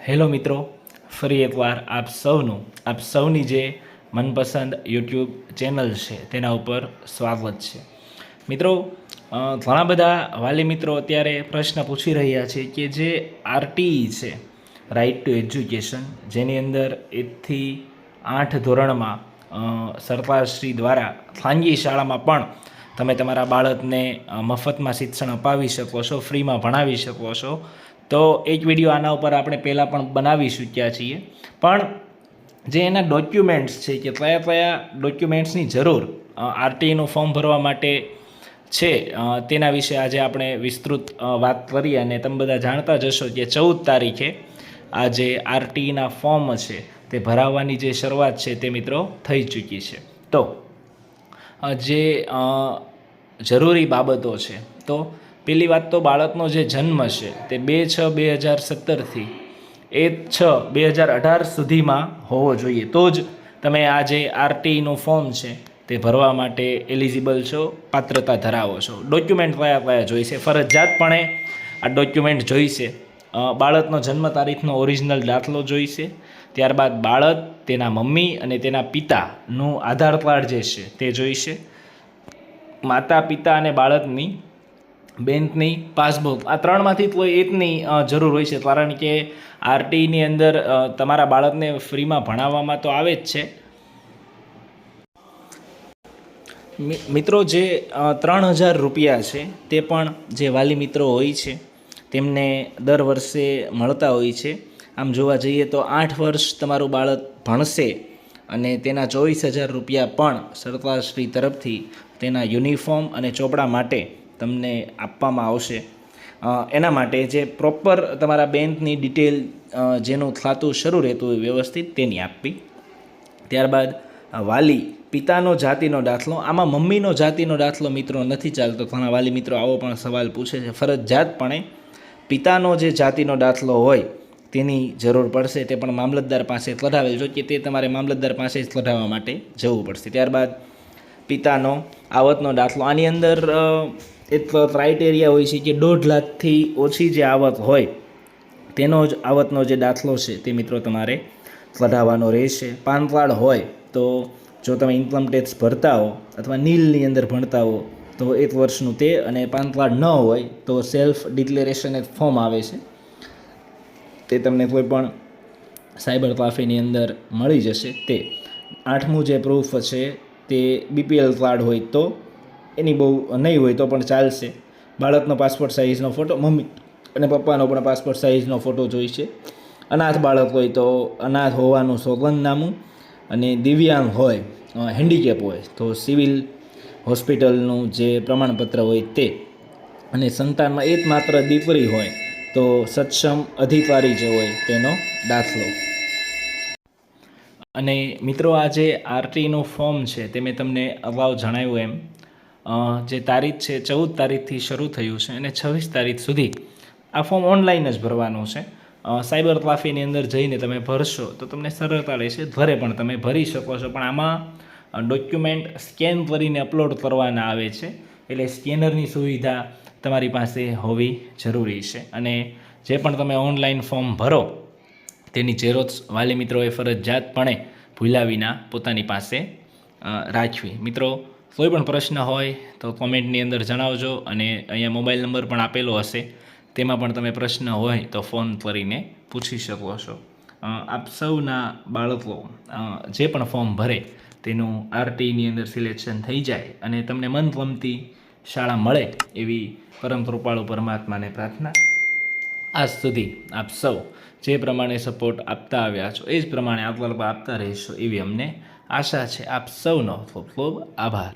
Hello મિત્રો, ફરી એકવાર આપ સૌની જે મનપસંદ યુટ્યુબ ચેનલ છે તેના ઉપર સ્વાગત છે. મિત્રો, ઘણા બધા વાલી મિત્રો અત્યારે પ્રશ્ન પૂછી રહ્યા છે કે જે આરટીઈ છે, રાઇટ ટુ એજ્યુકેશન, જેની અંદર 1 થી 8 ધોરણમાં સરકારશ્રી દ્વારા ખાનગી શાળામાં પણ તમે તમારા બાળકને મફતમાં શિક્ષણ અપાવી શકો છો, ફ્રીમાં ભણાવી શકો છો. તો એક વિડીયો આના ઉપર આપણે પહેલાં પણ બનાવી ચૂક્યા છીએ, પણ જે એના ડોક્યુમેન્ટ્સ છે કે કયા કયા ડોક્યુમેન્ટ્સની જરૂર આરટીઈનું ફોર્મ ભરવા માટે છે, તેના વિશે આજે આપણે વિસ્તૃત વાત કરીએ. અને તમે બધા જાણતા જ હશો કે 14 તારીખે આ જે આરટીઈના ફોર્મ છે તે ભરાવવાની જે શરૂઆત છે તે મિત્રો થઈ ચૂકી છે. તો જે જરૂરી બાબતો છે, તો પહેલી વાત તો બાળકનો જે જન્મ છે તે 2/6/2017 1/6/2018 સુધીમાં હોવો જોઈએ, તો જ તમે આ જે આરટીઈનું ફોર્મ છે તે ભરવા માટે એલિજિબલ છો, પાત્રતા ધરાવો છો. ડોક્યુમેન્ટ કયા કયા જોઈશે? ફરજિયાતપણે આ ડોક્યુમેન્ટ જોઈશે. બાળકનો જન્મ તારીખનો ઓરિજિનલ દાખલો જોઈશે, ત્યારબાદ બાળક, તેના મમ્મી અને તેના પિતાનું આધાર કાર્ડ જે છે તે જોઈશે, માતા પિતા અને બાળકની બેંકની પાસબુક. આ ત્રણમાંથી કોઈ એકની જરૂર હોય છે, કારણ કે આરટીઈની અંદર તમારા બાળકને ફ્રીમાં ભણાવવામાં તો આવે જ છે. મિત્રો, જે 3000 રૂપિયા છે તે પણ જે વાલી મિત્રો હોય છે તેમને દર વર્ષે મળતા હોય છે. આમ જોવા જઈએ તો 8 વર્ષ તમારું બાળક ભણશે અને તેના 24,000 રૂપિયા પણ સરકારશ્રી તરફથી તેના યુનિફોર્મ અને ચોપડા માટે તમને આપવામાં આવશે. એના માટે જે પ્રોપર તમારા બેંકની ડિટેલ, જેનું ખાતું શરૂ રહેતું હોય વ્યવસ્થિત, તેની આપવી. ત્યારબાદ વાલી પિતાનો જાતિનો દાખલો. આમાં મમ્મીનો જાતિનો દાખલો મિત્રો નથી ચાલતો. ઘણા વાલી મિત્રો આવો પણ સવાલ પૂછે છે. ફરજિયાતપણે પિતાનો જે જાતિનો દાખલો હોય તેની જરૂર પડશે, તે પણ મામલતદાર પાસે કઢાવેલ જો કે તે તમારે મામલતદાર પાસે જ કઢાવવા માટે જવું પડશે. ત્યારબાદ પિતાનો આવકનો દાખલો. આની અંદર એક ક્રાઇટેરિયા હોય છે કે 1.5 લાખથી ઓછી જે આવક હોય તેનો જ આવકનો જે દાખલો છે તે મિત્રો તમારે કઢાવવાનો રહેશે. પાન કાર્ડ હોય તો, જો તમે ઇન્કમ ટેક્સ ભરતા હો અથવા નીલની અંદર ભણતા હો તો 1 વર્ષનું તે, અને પાન કાર્ડ ન હોય તો સેલ્ફ ડિક્લેરેશન એક ફોર્મ આવે છે, તે તમને કોઈ પણ સાયબર કાફેની અંદર મળી જશે. તે 8મું જે પ્રૂફ છે તે બીપીએલ કાર્ડ હોય તો, એની બહુ નહીં હોય તો પણ ચાલશે. બાળકનો પાસપોર્ટ સાઇઝનો ફોટો, મમ્મી અને પપ્પાનો પણ પાસપોર્ટ સાઇઝનો ફોટો જોઈશે. અનાથ બાળક હોય તો અનાથ હોવાનું સોગંદનામું, અને દિવ્યાંગ હોય, હેન્ડીકેપ હોય તો સિવિલ હોસ્પિટલનું જે પ્રમાણપત્ર હોય તે, અને સંતાનમાં એકમાત્ર દીકરી હોય તો સક્ષમ અધિકારી જે હોય તેનો દાખલો. અને મિત્રો, આ જે આરટીઈનું ફોર્મ છે તે મેં તમને અગાઉ જણાવ્યું એમ, જે તારીખ છે 14 તારીખથી શરૂ થયું છે અને 26 તારીખ સુધી આ ફોર્મ ઓનલાઈન જ ભરવાનું છે. સાયબર કાફેની અંદર જઈને તમે ભરશો તો તમને સરળતા રહેશે, ઘરે પણ તમે ભરી શકો છો. પણ આમાં ડોક્યુમેન્ટ સ્કેન કરીને અપલોડ કરવાના આવે છે, એટલે સ્કેનરની સુવિધા તમારી પાસે હોવી જરૂરી છે. અને જે પણ તમે ઓનલાઈન ફોર્મ ભરો તેની ઝેરોક્ષ વાલી મિત્રોએ ફરજિયાતપણે ભૂલ્યા વિના પોતાની પાસે રાખવી. મિત્રો, કોઈ પણ પ્રશ્ન હોય તો કોમેન્ટની અંદર જણાવજો, અને અહીંયા મોબાઈલ નંબર પણ આપેલો હશે, તેમાં પણ તમે પ્રશ્ન હોય તો ફોન કરીને પૂછી શકો છો. આપ સૌના બાળકો જે પણ ફોર્મ ભરે તેનું આરટીઈની અંદર સિલેક્શન થઈ જાય અને તમને મનગમતી શાળા મળે એવી પરમ કૃપાળુ પરમાત્માને પ્રાર્થના. આજ સુધી આપ સૌ જે પ્રમાણે સપોર્ટ આપતા આવ્યા છો એ જ પ્રમાણે આગળ આપતા રહીશો એવી અમને આશા છે. આપ સૌનો ખૂબ ખૂબ આભાર.